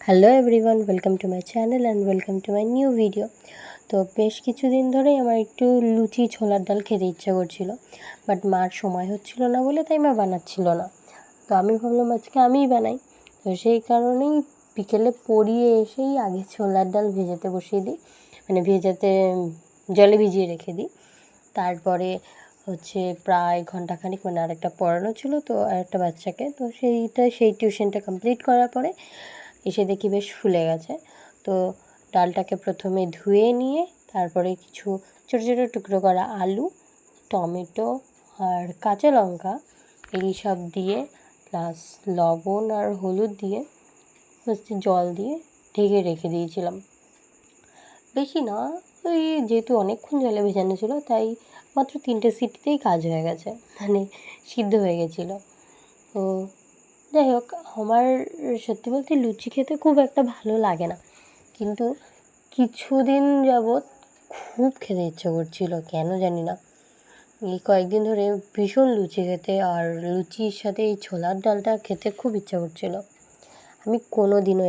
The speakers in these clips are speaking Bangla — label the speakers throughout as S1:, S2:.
S1: Hello everyone, welcome to my channel and welcome to my new video. তো বেশ কিছুদিন ধরেই আমার একটু লুচি ছোলার ডাল খেতে ইচ্ছা করছিল, বাট মার সময় হচ্ছিল না বলে তাই মা বানাচ্ছিল না। তো আমি ভাবলাম আজকে আমিই বানাই। তো সেই কারণেই বিকেলে পড়িয়ে এসেই আগে ছোলার ডাল ভেজাতে বসিয়ে দিই, মানে জলে ভিজিয়ে রেখে দিই। তারপরে প্রায় ঘন্টাখানিক আরেকটা পড়ানো ছিল, তো আরেকটা বাচ্চাকে, তো সেই টিউশনটা কমপ্লিট করার পরে এসে দেখি বেশ ফুলে গেছে। তো ডালটাকে প্রথমে ধুয়ে নিয়ে তারপরে কিছু ছোটো ছোটো টুকরো করা আলু, টমেটো আর কাঁচা লঙ্কা এই সব দিয়ে প্লাস লবণ আর হলুদ দিয়ে জল দিয়ে ঢেকে রেখে দিয়েছিলাম। বেশি না, ওই যেহেতু অনেকক্ষণ জলে ভেজানো ছিল তাই মাত্র 3টে সিটিতেই কাজ হয়ে গেছে, সিদ্ধ হয়ে গেছিলো। তো যাই হোক, আমার সত্যি বলতে লুচি খেতে খুব একটা ভালো লাগে না, কিন্তু কিছুদিন যাবৎ খুব খেতে ইচ্ছে করছিল, কেন জানি না। এই কয়েকদিন ধরে ভীষণ লুচি খেতে, আর লুচির সাথে এই ছোলার ডালটা খেতে খুব ইচ্ছা করছিল। আমি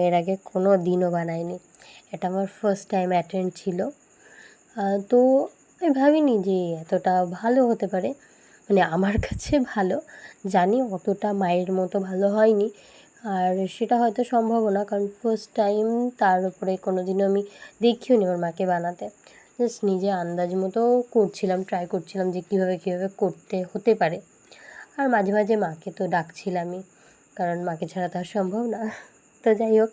S1: এর আগে কোনো দিনও বানাইনি, এটা আমার ফার্স্ট টাইম অ্যাটেন্ড ছিল। তো আমি ভাবিনি যে এতটা ভালো হতে পারে, আমার কাছে ভালো, জানি অতটা মায়ের মতো ভালো হয়নি, আর সেটা হয়তো সম্ভবও না, কারণ ফার্স্ট টাইম। তার উপরে কোনো দিনও আমি দেখিও নি আমার মাকে বানাতে, জাস্ট নিজে আন্দাজ মতো ট্রাই করছিলাম যে কীভাবে করতে হতে পারে। আর মাঝে মাঝে মাকে তো ডাকছিলামই, কারণ মাকে ছাড়া তো আর সম্ভব না। তো যাই হোক,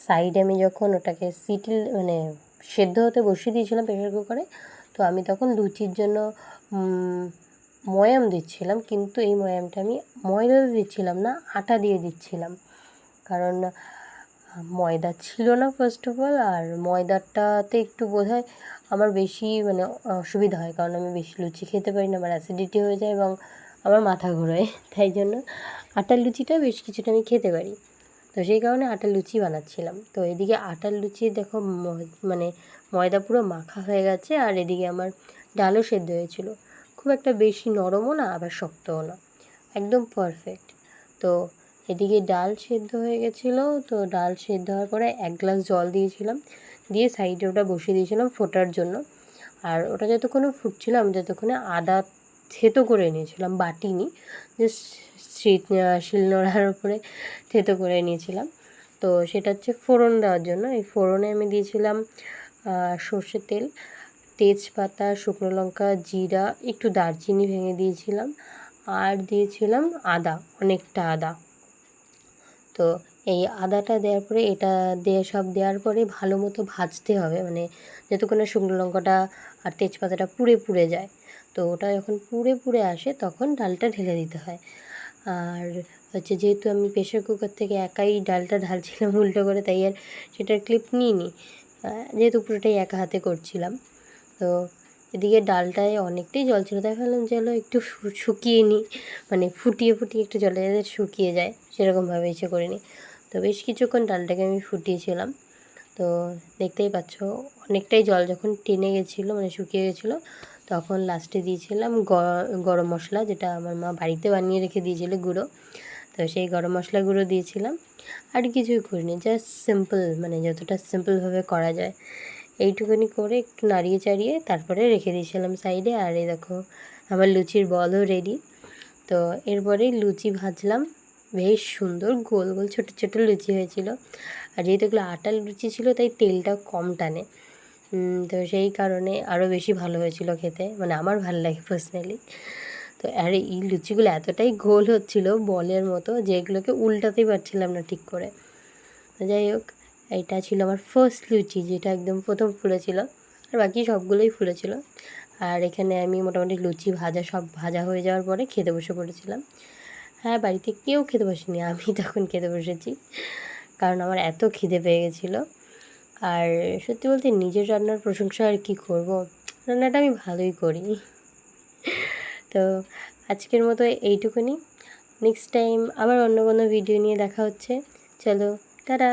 S1: সাইডে আমি যখন ওটাকে সেদ্ধ হতে বসিয়ে দিয়েছিলাম প্রেশার কুকারে, তো আমি তখন লুচির জন্য ময়াম দিচ্ছিলাম, কিন্তু এই ময়ামটা আমি ময়দা দিচ্ছিলাম না, আটা দিয়ে দিচ্ছিলাম, কারণ ময়দা ছিল না ফার্স্ট অফ অল। আর ময়দাটাতে একটু বোধহয় আমার বেশি অসুবিধা হয়, কারণ আমি বেশি লুচি খেতে পারি না, আমার অ্যাসিডিটি হয়ে যায় এবং আমার মাথা ঘোরায়, তাই জন্য আটার লুচিটা বেশ কিছুটা আমি খেতে পারি। তো সেই কারণে আটার লুচি বানাচ্ছিলাম। তো এদিকে আটার লুচি দেখো ময়দা পুরো মাখা হয়ে গেছে, আর এদিকে আমার ডালও সেদ্ধ হয়েছিল, খুব একটা বেশি নরমও না আবার শক্তও না, একদম পারফেক্ট। তো এদিকে ডাল সেদ্ধ হয়ে গেছিলো, তো ডাল সেদ্ধ হওয়ার পরে 1 গ্লাস জল দিয়েছিলাম, দিয়ে সাইডে ওটা বসিয়ে দিয়েছিলাম ফোটার জন্য। আর ওটা যতক্ষণে ফুটছিল আমি ততক্ষণে আদা থেতো করে নিয়েছিলাম, বাটিনি, জাস্ট শিলনোড়ার উপরে থেতো করে নিয়েছিলাম। তো সেটা ফোড়ন দেওয়ার জন্য। এই ফোড়নে আমি দিয়েছিলাম সর্ষের তেল, তেজপাতা, শুকনো লঙ্কা, জিরা, একটু দারচিনি ভেঙে দিয়েছিলাম, আর দিয়েছিলাম আদা, অনেকটা আদা। তো এই আদাটা দেওয়ার পরে সব দেওয়ার পরে ভালো মতো ভাজতে হবে, যতক্ষণে শুকনো লঙ্কাটা আর তেজপাতাটা পুড়ে পুড়ে যায়। তো ওটা যখন পুড়ে পুড়ে আসে তখন ডালটা ঢেলে দিতে হয়। আর যেহেতু আমি প্রেশার কুকার থেকে একাই ডালটা ঢালছিলাম উল্টো করে, তাই আর সেটার ক্লিপ নিইনি, যেহেতু পুরোটাই একা হাতে করছিলাম। তো এদিকে ডালটায় অনেকটাই জল ছিল, তাই ভাবলাম চলো একটু শুকিয়ে নিই, ফুটিয়ে একটু জলে যাতে শুকিয়ে যায় সেরকমভাবে ইচ্ছে করে নিই। তো বেশ কিছুক্ষণ ডালটাকে আমি ফুটিয়েছিলাম। তো দেখতেই পাচ্ছ অনেকটাই জল যখন টেনে গেছিলো, শুকিয়ে গেছিলো, তখন লাস্টে দিয়েছিলাম গরম মশলা, যেটা আমার মা বাড়িতে বানিয়ে রেখে দিয়েছিল, গুঁড়ো। তো সেই গরম মশলা গুঁড়ো দিয়েছিলাম, আর কিছুই করিনি, জাস্ট সিম্পল, যতটা সিম্পলভাবে করা যায় এইটুকুনি করে একটু নাড়িয়ে চাড়িয়ে তারপরে রেখে দিয়েছিলাম সাইডে। আর এই দেখো আমার লুচির বলও রেডি। তো এরপরে লুচি ভাজলাম, বেশ সুন্দর গোল গোল ছোটো ছোটো লুচি হয়েছিল, আর যেহেতু এগুলো আটার লুচি ছিল তাই তেলটা কম টানে, তো সেই কারণে আরও বেশি ভালো হয়েছিল খেতে, আমার ভালো লাগে পার্সোনালি। তো আর এই লুচিগুলো এতটাই গোল হচ্ছিলো বলের মতো যে এগুলোকে উল্টাতেই পারছিলাম না ঠিক করে। তো যাই হোক, এইটা ছিল আমার ফার্স্ট লুচি, যেটা একদম প্রথম ফুলেছিল, আর বাকি সবগুলোই ফুলেছিল। আর এখানে আমি মোটামুটি লুচি সব ভাজা হয়ে যাওয়ার পরে খেতে বসে পড়েছিলাম। হ্যাঁ, বাড়িতে কেউ খেতে বসেনি, আমি তখন খেতে বসেছি, কারণ আমার এত খিদে পেয়ে গেছিলো। আর সত্যি বলতে নিজের রান্নার প্রশংসা আর কি করব, রান্নাটা আমি ভালোই করি। তো আজকের মতো এইটুকুনি, নেক্সট টাইম আবার অন্য কোনো ভিডিও নিয়ে দেখা হচ্ছে। চলো, টাটা।